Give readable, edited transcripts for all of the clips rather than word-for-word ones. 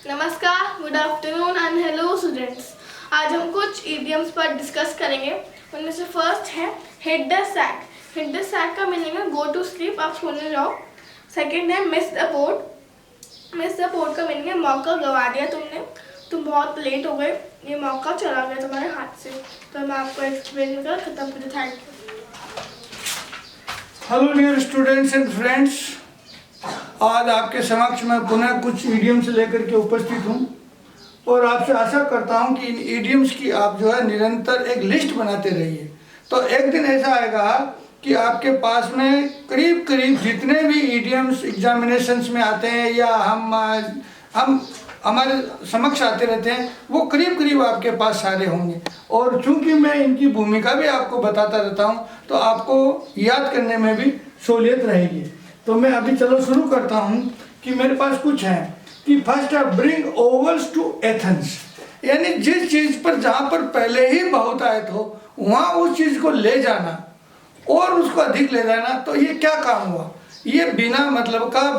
नमस्कार, good afternoon and hello students. आज हम कुछ इडियम्स पर डिस्कस करेंगे। उनमें से फर्स्ट है hit the sack. Hit the sack का मीनिंग है गो टू स्लीप, आप सोने जाओ। सेकंड है miss the boat. Miss the boat का मीनिंग है मौका गवा दिया तुमने, तुम बहुत लेट हो गए, ये मौका चला गया तुम्हारे हाथ से। तो मैं आपको एक्सप्लेन कर खत्म कर। Thank you. Hello dear students and friends, आज आपके समक्ष मैं पुनः कुछ ईडियम्स लेकर के उपस्थित हूँ और आपसे आशा करता हूँ कि इन ईडियम्स की आप जो है निरंतर एक लिस्ट बनाते रहिए। तो एक दिन ऐसा आएगा कि आपके पास में करीब करीब जितने भी ईडियम्स एग्जामिनेशंस में आते हैं या हम हमारे समक्ष आते रहते हैं, वो करीब करीब आपके पास सारे होंगे। और चूंकि मैं इनकी भूमिका भी आपको बताता रहता हूँ तो आपको याद करने में भी सहूलियत रहेगी। तो मैं अभी चलो शुरू करता हूँ कि मेरे पास कुछ है कि फर्स्ट है ब्रिंग ओवल्स टू एथेंस, यानी जिस चीज़ पर जहाँ पर पहले ही बहुतायत हो वहाँ उस चीज़ को ले जाना और उसको अधिक ले जाना। तो ये क्या काम हुआ? ये बिना मतलब का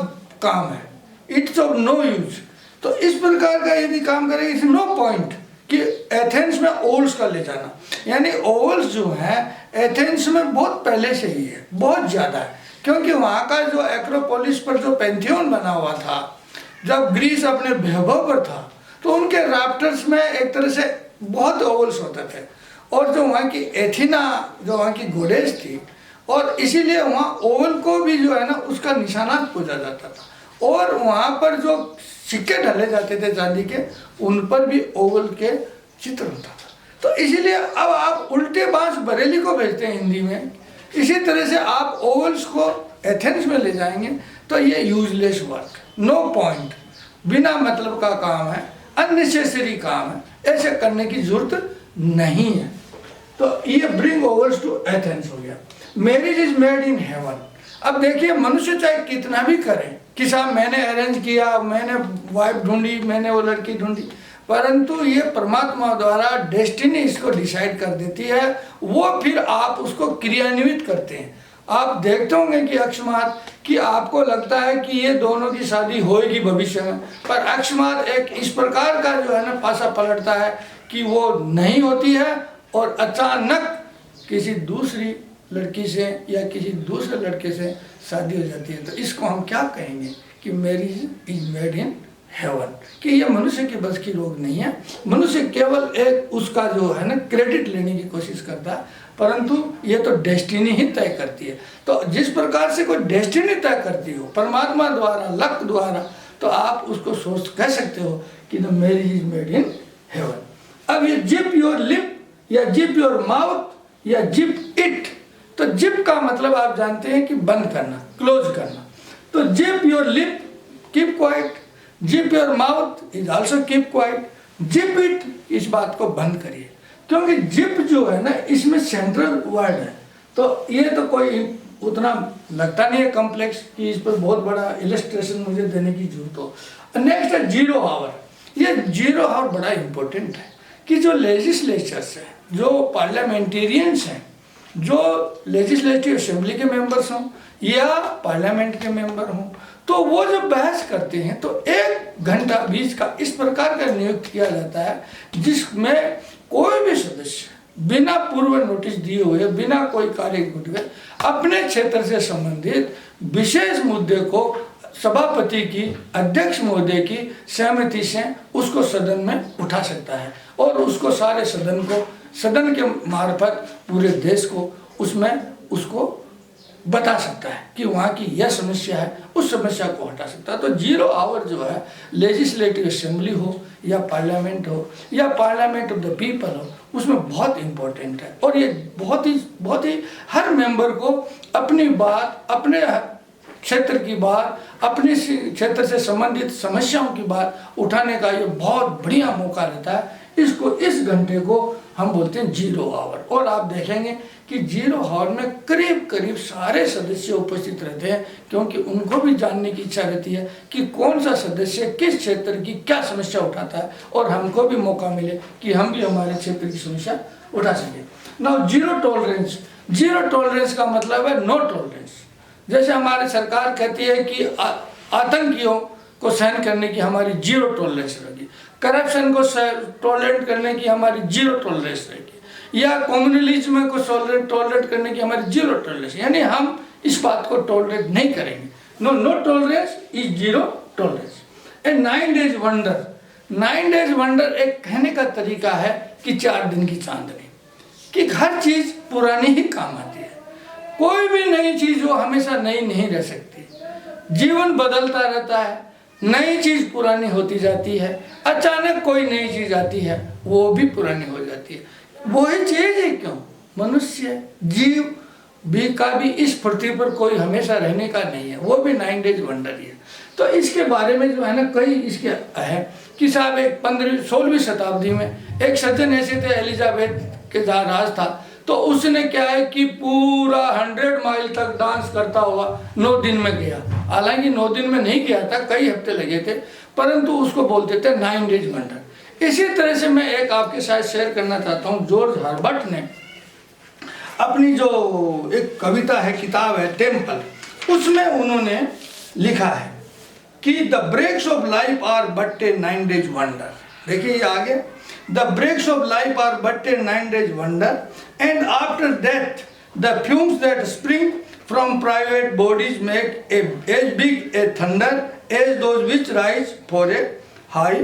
काम है, इट्स ऑफ नो यूज। तो इस प्रकार का यदि काम करेगा इस नो पॉइंट कि एथेंस में ओवल्स का ले जाना, यानी ओवल्स जो है एथेंस में बहुत पहले से ही है, बहुत ज़्यादा है। क्योंकि वहाँ का जो एक्रोपोलिस पर जो पैंथियन बना हुआ था, जब ग्रीस अपने वैभव पर था, तो उनके राफ्टर्स में एक तरह से बहुत ओवल्स होते थे। और जो वहाँ की एथिना, जो वहाँ की गोडेस थी, और इसीलिए वहाँ ओवल को भी जो है ना उसका निशानात पूजा जाता था। और वहाँ पर जो सिक्के डाले जाते थे चांदी के, उन पर भी ओवल के चित्र होता था। तो इसीलिए अब आप उल्टे बांस बरेली को भेजते हैं हिंदी में, इसी तरह से आप ओवल्स को एथेंस में ले जाएंगे। तो ये यूजलेस वर्क, नो पॉइंट, बिना मतलब का काम है, अननेसेसरी काम है, ऐसे करने की जरूरत नहीं है। तो ये ब्रिंग ओवल्स टू एथेंस हो गया। Marriage is made in heaven. अब देखिए, मनुष्य चाहे कितना भी करे कि साहब मैंने अरेंज किया, मैंने वाइफ ढूंढी, मैंने वो लड़की ढूंढी, परंतु ये परमात्मा द्वारा डेस्टिनी इसको डिसाइड कर देती है। वो फिर आप उसको क्रियान्वित करते हैं। आप देखते होंगे कि अकस्मात कि आपको लगता है कि ये दोनों की शादी होएगी भविष्य में, पर अकस्मात एक इस प्रकार का जो है ना पासा पलटता है कि वो नहीं होती है और अचानक किसी दूसरी लड़की से या किसी दूसरे लड़के से शादी हो जाती है। तो इसको हम क्या कहेंगे कि marriage is made in heaven, कि ये मनुष्य की बस की रोग नहीं है। मनुष्य केवल एक उसका जो है ना क्रेडिट लेने की कोशिश करता है, परंतु ये तो डेस्टिनी ही तय करती है। तो जिस प्रकार से कोई डेस्टिनी तय करती हो परमात्मा द्वारा, लक द्वारा, तो आप उसको सोच कह सकते हो कि the marriage is made in heaven. अब ये जिप योर लिप या जिप योर माउथ या जिप इट, तो जिप का मतलब आप जानते हैं कि बंद करना, क्लोज करना। तो zip your lip, keep quiet, zip your mouth is also keep quiet, zip it, इस बात को बंद करिए। क्योंकि जिप जो है ना इसमें सेंट्रल वर्ड है, तो ये तो कोई उतना लगता नहीं है कॉम्प्लेक्स कि इस पर बहुत बड़ा इलस्ट्रेशन मुझे देने की जरूरत हो। नेक्स्ट है जीरो आवर। ये जीरो आवर बड़ा इंपॉर्टेंट है कि जो लेजिस्लेचर्स हैं, जो पार्लियामेंटेरियंस हैं, जो लेजिस्लेटिव असेंबली के मेंबर्स हों या पार्लियामेंट के मेंबर हों, तो वो जो बहस करते हैं तो 1 घंटा बीच का इस प्रकार का नियुक्त किया जाता है जिसमें कोई भी सदस्य बिना पूर्व नोटिस दिए हुए, बिना कोई कार्य हुए, अपने क्षेत्र से संबंधित विशेष मुद्दे को सभापति की, अध्यक्ष महोदय की सहमति से उसको सदन में उठा सकता है और उसको सारे सदन को, सदन के मार्फत पूरे देश को उसमें उसको बता सकता है कि वहाँ की यह समस्या है, उस समस्या को हटा सकता है। तो जीरो आवर जो है लेजिस्लेटिव असेंबली हो या पार्लियामेंट हो या पार्लियामेंट ऑफ द पीपल हो, उसमें बहुत इम्पोर्टेंट है। और ये बहुत ही हर मेंबर को अपनी बात, अपने क्षेत्र की बात, अपने क्षेत्र से संबंधित समस्याओं की बात उठाने का ये बहुत बढ़िया मौका रहता है। इसको, इस घंटे को हम बोलते हैं जीरो आवर। और आप देखेंगे कि जीरो आवर में करीब करीब सारे सदस्य उपस्थित रहते हैं, क्योंकि उनको भी जानने की इच्छा रहती है कि कौन सा सदस्य किस क्षेत्र की क्या समस्या उठाता है और हमको भी मौका मिले कि हम भी हमारे क्षेत्र की समस्या उठा सकें। Now zero tolerance. Zero tolerance का मतलब है नो टॉलरेंस। जैसे हमारी सरकार कहती है कि आतंकियों को सहन करने की हमारी जीरो टॉलरेंस रहेगी, करप्शन को टॉलरेट करने की हमारी जीरो टॉलरेंस रहेगी, या कम्युनलिज्म को टॉलरेट करने की हमारी जीरो टॉलरेंस, यानी हम इस बात को टॉलरेट नहीं करेंगे। No tolerance is zero tolerance. A 9 days wonder, 9 days wonder एक कहने का तरीका है कि 4 दिन की चांदनी, कि हर चीज पुरानी ही काम आती है, कोई भी नई चीज वो हमेशा नई नहीं रह सकती, जीवन बदलता रहता है, नई चीज पुरानी होती जाती है, अचानक कोई नई चीज आती है वो भी पुरानी हो जाती है। वही चीज है क्यों, मनुष्य जीव भी इस पृथ्वी पर कोई हमेशा रहने का नहीं है, वो भी 9 days वंडर ही है। तो इसके बारे में जो है ना कई इसके है कि साहब एक 16वीं शताब्दी में एक सज्जन ऐसे थे, एलिजाबेथ के जहाँ राज था, तो उसने क्या है कि पूरा 100 माइल तक डांस करता हुआ 9 दिन में गया। हालांकि 9 दिन में नहीं गया था, कई हफ्ते लगे थे, परंतु उसको बोलते थे 9 days वंडर। इसी तरह से मैं एक आपके साथ शेयर करना चाहता हूँ। जॉर्ज हर्बर्ट ने अपनी जो एक कविता है, किताब है टेम्पल, उसमें उन्होंने लिखा है कि the breaks of life are but a 9 days wonder. देखिए ये आगे, the breaks of life are but a 9 days wonder and after death the fumes that spring from private bodies make as big a thunder as those which rise for a high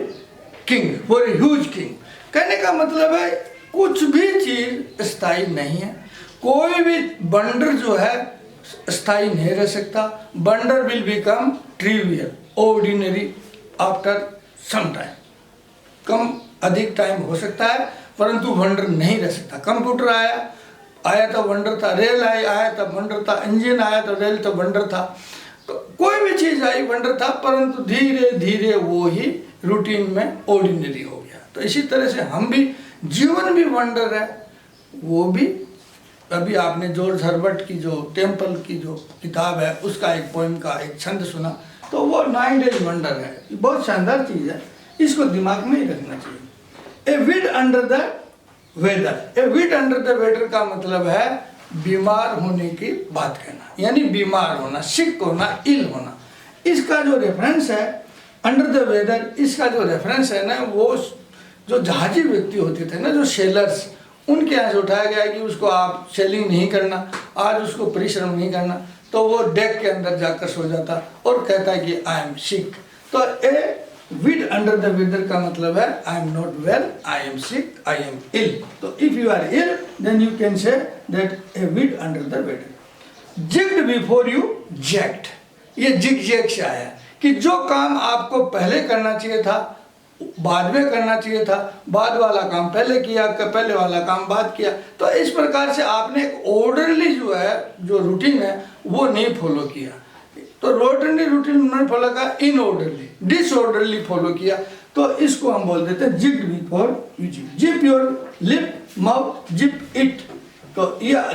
king, for a huge king. कहने का मतलब है कुछ भी चीज स्थायी नहीं है, कोई भी वंडर जो है स्थायी नहीं रह सकता। Wonder will become trivial, ordinary after some time, कम अधिक टाइम हो सकता है, परंतु वंडर नहीं रह सकता। कंप्यूटर आया तो वंडर था, रेल आया तो वंडर था, इंजन आया तो रेल तो वंडर था, तो कोई भी चीज आई वंडर था, परंतु धीरे धीरे वो ही रूटीन में ऑर्डिनरी हो गया। तो इसी तरह से हम भी, जीवन भी वंडर है, वो भी। अभी आपने जॉर्ज हर्बर्ट की जो टेम्पल की जो किताब है उसका एक पोइम का एक छंद सुना, तो वो 9 days वंडर है। ये बहुत शानदार चीज़ है, इसको दिमाग में ही रखना चाहिए। A bit under the weather, a bit under the weather का मतलब है बीमार होने की बात कहना, यानी बीमार होना, सिक होना, इल होना। इसका जो रेफरेंस है अंडर द वेदर, इसका जो रेफरेंस है ना, वो जो जहाजी व्यक्ति होते थे ना, जो सेलर्स, उनके यहाँ से उठाया गया है कि उसको आप सेलिंग नहीं करना, आज उसको परिश्रम नहीं करना, तो वो डेक के अंदर जाकर सो जाता और कहता है कि आई एम सिक। तो a bit under the weather का मतलब है I am not well, I am sick, I am ill. तो if you are ill then you can say that a bit under the weather. Jigged before you jacked, ये zig zag से आया कि जो काम आपको पहले करना चाहिए था बाद में करना चाहिए था, बाद वाला काम पहले किया, पहले वाला काम बाद किया। तो इस प्रकार से आपने एक ऑर्डरली जो है, जो रूटीन है वो नहीं फॉलो किया। तो ऑर्डरली रूटीन नहीं फॉलो किया, इन ऑर्डरली, डिसऑर्डरली फॉलो किया, तो इसको हम बोल देते हैं jigged before you zip. Zip your lip, mouth, zip it. तो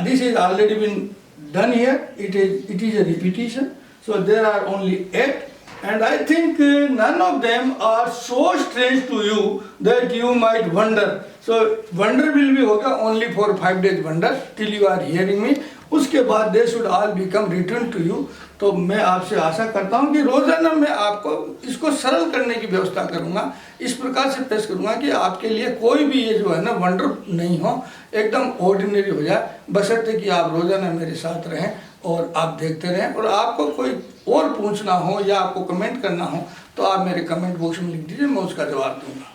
this is already been done here, it is a repetition, so there are only 8 and I think none of them are so strange to you that you might wonder. So wonder will be होगा only for 5 days wonder till you are hearing me. उसके बाद they should all become written to you. तो मैं आपसे आशा करता हूँ कि रोजाना मैं आपको इसको सरल करने की व्यवस्था करूँगा, इस प्रकार से पेश करूँगा कि आपके लिए कोई भी ये जो है ना वंडर नहीं हो, एकदम ऑर्डिनरी हो जाए, बशर्ते कि आप रोजाना मेरे साथ रहें और आप देखते रहें। और आपको कोई और पूछना हो या आपको कमेंट करना हो तो आप मेरे कमेंट बॉक्स में लिख दीजिए, मैं उसका जवाब दूंगा।